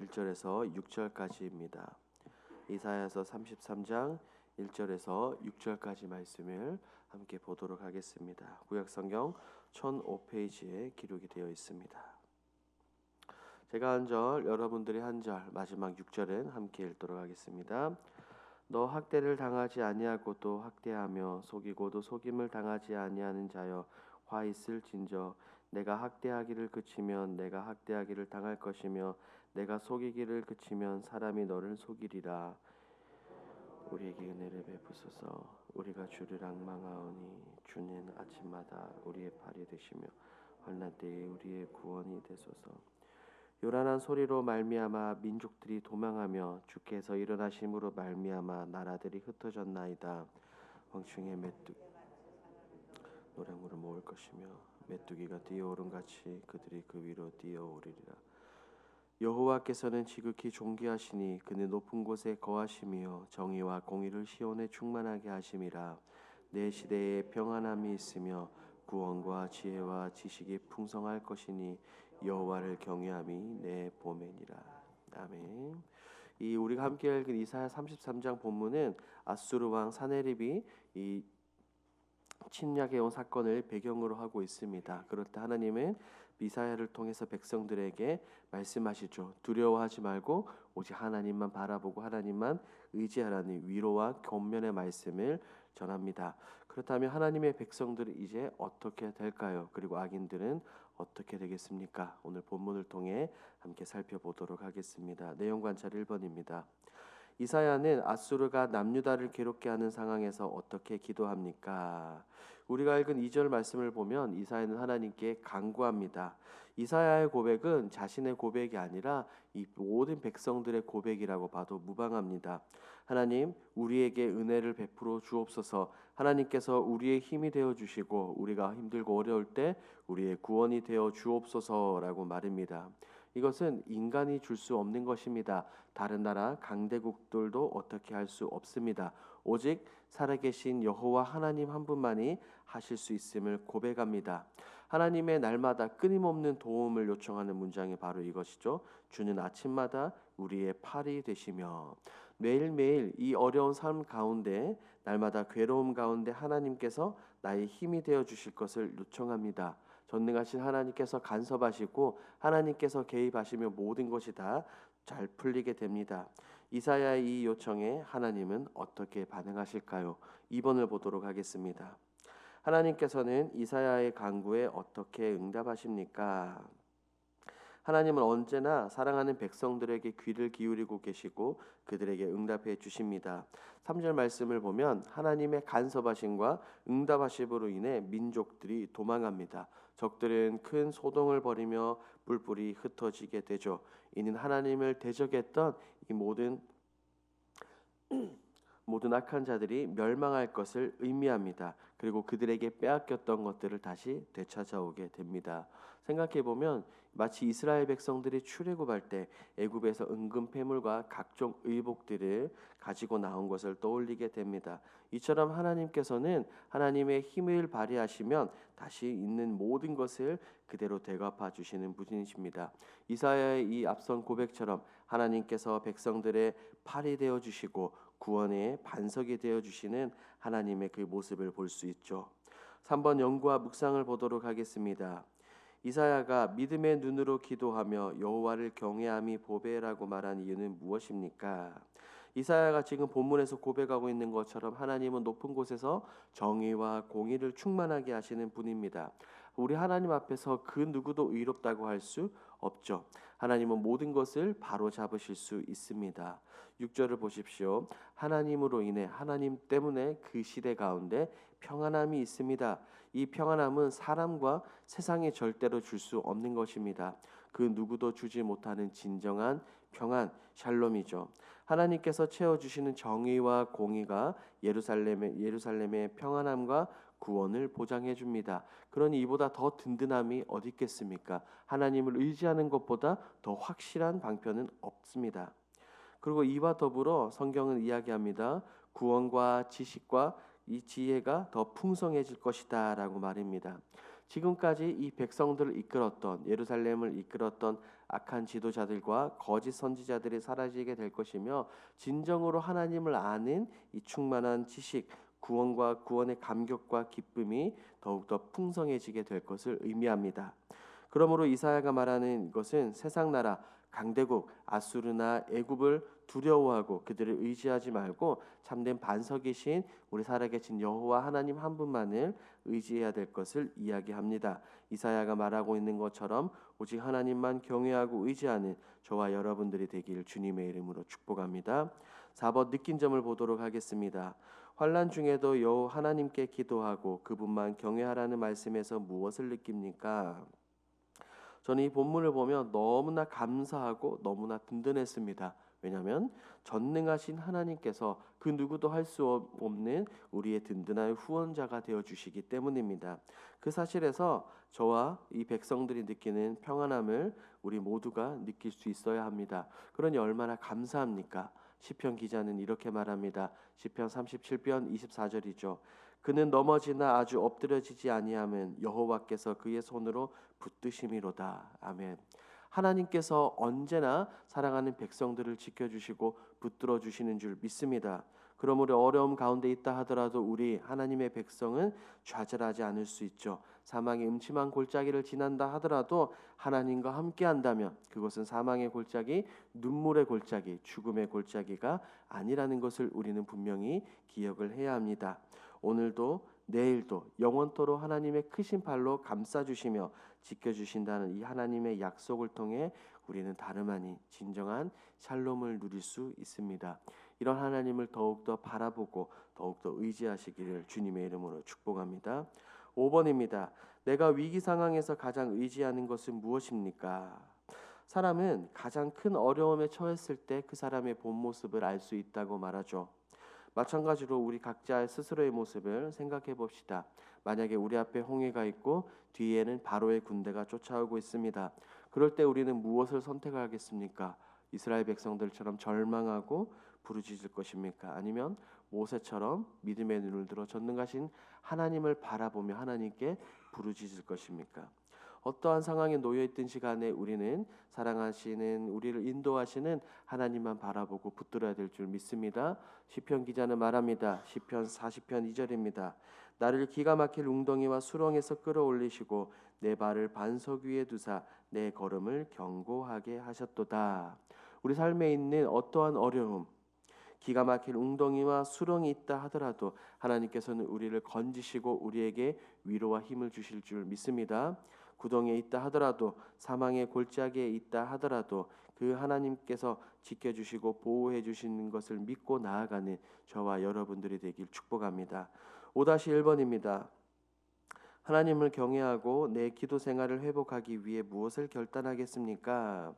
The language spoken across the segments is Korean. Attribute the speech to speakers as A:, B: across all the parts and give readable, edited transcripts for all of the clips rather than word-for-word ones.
A: 1절에서 6절까지입니다. 이사야서 33장 1절에서 6절까지 말씀을 함께 보도록 하겠습니다. 구약성경 1005페이지에 기록이 되어 있습니다. 제가 한 절, 여러분들이 한 절, 마지막 6절은 함께 읽도록 하겠습니다. 너 학대를 당하지 아니하고도 학대하며 속이고도 속임을 당하지 아니하는 자여 화 있을진저. 내가 학대하기를 그치면 내가 학대하기를 당할 것이며 내가 속이기를 그치면 사람이 너를 속이리라. 우리에게 은혜를 베푸소서. 우리가 주를 앙망하오니 주는 아침마다 우리의 팔이 되시며 환난 때에 우리의 구원이 되소서. 요란한 소리로 말미암아 민족들이 도망하며 주께서 일어나심으로 말미암아 나라들이 흩어졌나이다. 황충의 메뚜기 노량물을 모을 것이며 메뚜기가 뛰어오른 같이 그들이 그 위로 뛰어오르리라. 여호와께서는 지극히 존귀하시니 그는 높은 곳에 거하시며 정의와 공의를 시온에 충만하게 하심이라. 내 시대에 평안함이 있으며 구원과 지혜와 지식이 풍성할 것이니 여호와를 경외함이 내 보배니라. 아멘. 이 우리가 함께 읽은 이사야 33장 본문은 아수르 왕 사네립이 이 침략해 온 사건을 배경으로 하고 있습니다. 그럴 때 하나님은 이사야를 통해서 백성들에게 말씀하시죠. 두려워하지 말고 오직 하나님만 바라보고 하나님만 의지하라는 위로와 권면의 말씀을 전합니다. 그렇다면 하나님의 백성들은 이제 어떻게 될까요? 그리고 악인들은 어떻게 되겠습니까? 오늘 본문을 통해 함께 살펴보도록 하겠습니다. 내용 관찰 1번입니다. 이사야는 아수르가 남유다를 괴롭게 하는 상황에서 어떻게 기도합니까? 우리가 읽은 2절 말씀을 보면 이사야는 하나님께 간구합니다. 이사야의 고백은 자신의 고백이 아니라 이 모든 백성들의 고백이라고 봐도 무방합니다. 하나님, 우리에게 은혜를 베풀어 주옵소서. 하나님께서 우리의 힘이 되어 주시고 우리가 힘들고 어려울 때 우리의 구원이 되어 주옵소서라고 말합니다. 이것은 인간이 줄 수 없는 것입니다. 다른 나라 강대국들도 어떻게 할 수 없습니다. 오직 살아계신 여호와 하나님 한 분만이 하실 수 있음을 고백합니다. 하나님의 날마다 끊임없는 도움을 요청하는 문장이 바로 이것이죠. 주는 아침마다 우리의 팔이 되시며. 매일매일 이 어려운 삶 가운데 날마다 괴로움 가운데 하나님께서 나의 힘이 되어 주실 것을 요청합니다. 전능하신 하나님께서 간섭하시고 하나님께서 개입하시며 모든 것이 다 잘 풀리게 됩니다. 이사야의 이 요청에 하나님은 어떻게 반응하실까요? 2번을 보도록 하겠습니다. 하나님께서는 이사야의 간구에 어떻게 응답하십니까? 하나님은 언제나 사랑하는 백성들에게 귀를 기울이고 계시고 그들에게 응답해 주십니다. 3절 말씀을 보면 하나님의 간섭하심과 응답하심으로 인해 민족들이 도망합니다. 적들은 큰 소동을 벌이며 뿔뿔이 흩어지게 되죠. 이는 하나님을 대적했던 이 모든 악한 자들이 멸망할 것을 의미합니다. 그리고 그들에게 빼앗겼던 것들을 다시 되찾아오게 됩니다. 생각해보면 마치 이스라엘 백성들이 출애굽할 때 애굽에서 은금 패물과 각종 의복들을 가지고 나온 것을 떠올리게 됩니다. 이처럼 하나님께서는 하나님의 힘을 발휘하시면 다시 있는 모든 것을 그대로 되갚아 주시는 분이십니다. 이사야의 이 앞선 고백처럼 하나님께서 백성들의 팔이 되어 주시고 구원의 반석이 되어 주시는 하나님의 그 모습을 볼 수 있죠. 3번 연구와 묵상을 보도록 하겠습니다. 이사야가 믿음의 눈으로 기도하며 여호와를 경외함이 보배라고 말한 이유는 무엇입니까? 이사야가 지금 본문에서 고백하고 있는 것처럼 하나님은 높은 곳에서 정의와 공의를 충만하게 하시는 분입니다. 우리 하나님 앞에서 그 누구도 의롭다고 할 수 없죠. 하나님은 모든 것을 바로 잡으실 수 있습니다. 6절을 보십시오. 하나님으로 인해 하나님 때문에 그 시대 가운데 평안함이 있습니다. 이 평안함은 사람과 세상이 절대로 줄 수 없는 것입니다. 그 누구도 주지 못하는 진정한 평안, 샬롬이죠. 하나님께서 채워주시는 정의와 공의가 예루살렘의 평안함과 구원을 보장해 줍니다. 그러니 이보다 더 든든함이 어디 있겠습니까? 하나님을 의지하는 것보다 더 확실한 방편은 없습니다. 그리고 이와 더불어 성경은 이야기합니다. 구원과 지식과 이 지혜가 더 풍성해질 것이다 라고 말입니다. 지금까지 이 백성들을 이끌었던, 예루살렘을 이끌었던 악한 지도자들과 거짓 선지자들이 사라지게 될 것이며, 진정으로 하나님을 아는 이 충만한 지식, 구원과 구원의 감격과 기쁨이 더욱더 풍성해지게 될 것을 의미합니다. 그러므로 이사야가 말하는 것은 세상 나라, 강대국 아수르나 애굽을 두려워하고 그들을 의지하지 말고 참된 반석이신 우리 살아계신 여호와 하나님 한 분만을 의지해야 될 것을 이야기합니다. 이사야가 말하고 있는 것처럼 오직 하나님만 경외하고 의지하는 저와 여러분들이 되길 주님의 이름으로 축복합니다. 4번 느낀 점을 보도록 하겠습니다. 환난 중에도 여호와 하나님께 기도하고 그분만 경외하라는 말씀에서 무엇을 느낍니까? 저는 이 본문을 보면 너무나 감사하고 너무나 든든했습니다. 왜냐하면 전능하신 하나님께서 그 누구도 할 수 없는 우리의 든든한 후원자가 되어주시기 때문입니다. 그 사실에서 저와 이 백성들이 느끼는 평안함을 우리 모두가 느낄 수 있어야 합니다. 그러니 얼마나 감사합니까? 시편 기자는 이렇게 말합니다. 시편 37편 24절이죠. 그는 넘어지나 아주 엎드려지지 아니하면 여호와께서 그의 손으로 붙드심이로다. 아멘. 하나님께서 언제나 사랑하는 백성들을 지켜주시고 붙들어 주시는 줄 믿습니다. 그러므로 어려움 가운데 있다 하더라도 우리 하나님의 백성은 좌절하지 않을 수 있죠. 사망의 음침한 골짜기를 지난다 하더라도 하나님과 함께 한다면 그것은 사망의 골짜기, 눈물의 골짜기, 죽음의 골짜기가 아니라는 것을 우리는 분명히 기억을 해야 합니다. 오늘도 내일도 영원토록 하나님의 크신 팔로 감싸주시며 지켜주신다는 이 하나님의 약속을 통해 우리는 다름 아닌 진정한 샬롬을 누릴 수 있습니다. 이런 하나님을 더욱더 바라보고 더욱더 의지하시기를 주님의 이름으로 축복합니다. 5번입니다. 내가 위기 상황에서 가장 의지하는 것은 무엇입니까? 사람은 가장 큰 어려움에 처했을 때 그 사람의 본 모습을 알 수 있다고 말하죠. 마찬가지로 우리 각자의 스스로의 모습을 생각해 봅시다. 만약에 우리 앞에 홍해가 있고 뒤에는 바로의 군대가 쫓아오고 있습니다. 그럴 때 우리는 무엇을 선택하겠습니까? 이스라엘 백성들처럼 절망하고 부르짖을 것입니까? 아니면 모세처럼 믿음의 눈을 들어 전능하신 하나님을 바라보며 하나님께 부르짖을 것입니까? 어떠한 상황에 놓여있든 시간에 우리는 사랑하시는, 우리를 인도하시는 하나님만 바라보고 붙들어야 될 줄 믿습니다. 시편 기자는 말합니다. 시편 40편 2절입니다. 나를 기가 막힐 웅덩이와 수렁에서 끌어올리시고 내 발을 반석 위에 두사 내 걸음을 견고하게 하셨도다. 우리 삶에 있는 어떠한 어려움, 기가 막힐 웅덩이와 수렁이 있다 하더라도 하나님께서는 우리를 건지시고 우리에게 위로와 힘을 주실 줄 믿습니다. 구덩이에 있다 하더라도, 사망의 골짜기에 있다 하더라도 그 하나님께서 지켜주시고 보호해 주시는 것을 믿고 나아가는 저와 여러분들이 되길 축복합니다. 5-1번입니다. 하나님을 경외하고 내 기도 생활을 회복하기 위해 무엇을 결단하겠습니까?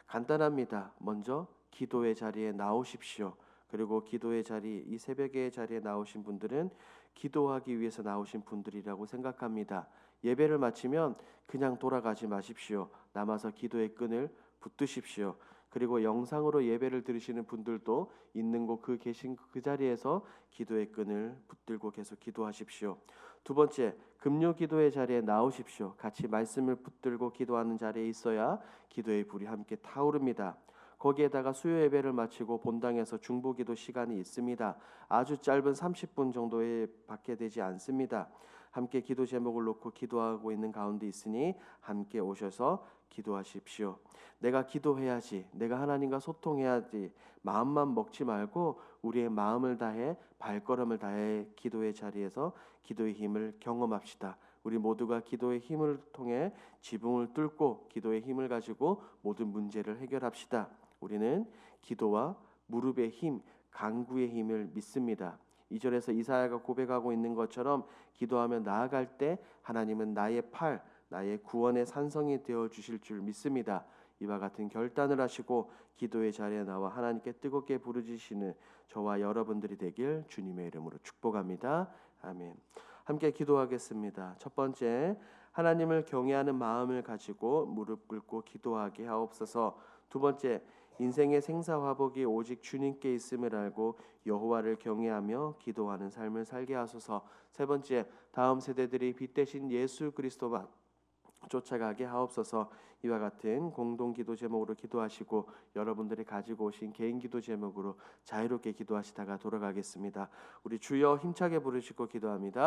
A: 간단합니다. 먼저 기도의 자리에 나오십시오. 그리고 기도의 자리, 이 새벽의 자리에 나오신 분들은 기도하기 위해서 나오신 분들이라고 생각합니다. 예배를 마치면 그냥 돌아가지 마십시오. 남아서 기도의 끈을 붙드십시오. 그리고 영상으로 예배를 들으시는 분들도 있는 곳 그 계신 그 자리에서 기도의 끈을 붙들고 계속 기도하십시오. 두 번째, 금요 기도의 자리에 나오십시오. 같이 말씀을 붙들고 기도하는 자리에 있어야 기도의 불이 함께 타오릅니다. 거기에다가 수요 예배를 마치고 본당에서 중보기도 시간이 있습니다. 아주 짧은 30분 정도에 밖에 되지 않습니다. 함께 기도 제목을 놓고 기도하고 있는 가운데 있으니 함께 오셔서 기도하십시오. 내가 기도해야지, 내가 하나님과 소통해야지, 마음만 먹지 말고 우리의 마음을 다해 발걸음을 다해 기도의 자리에서 기도의 힘을 경험합시다. 우리 모두가 기도의 힘을 통해 지붕을 뚫고 기도의 힘을 가지고 모든 문제를 해결합시다. 우리는 기도와 무릎의 힘, 간구의 힘을 믿습니다. 2절에서 이사야가 고백하고 있는 것처럼 기도하며 나아갈 때 하나님은 나의 팔, 나의 구원의 산성이 되어 주실 줄 믿습니다. 이와 같은 결단을 하시고 기도의 자리에 나와 하나님께 뜨겁게 부르짖으시는 저와 여러분들이 되길 주님의 이름으로 축복합니다. 아멘. 함께 기도하겠습니다. 첫 번째, 하나님을 경외하는 마음을 가지고 무릎 꿇고 기도하게 하옵소서. 두 번째, 인생의 생사화복이 오직 주님께 있음을 알고 여호와를 경외하며 기도하는 삶을 살게 하소서. 세 번째, 다음 세대들이 빛 대신 예수 그리스도만 쫓아가게 하옵소서. 이와 같은 공동 기도 제목으로 기도하시고 여러분들이 가지고 오신 개인 기도 제목으로 자유롭게 기도하시다가 돌아가겠습니다. 우리 주여 힘차게 부르시고 기도합니다.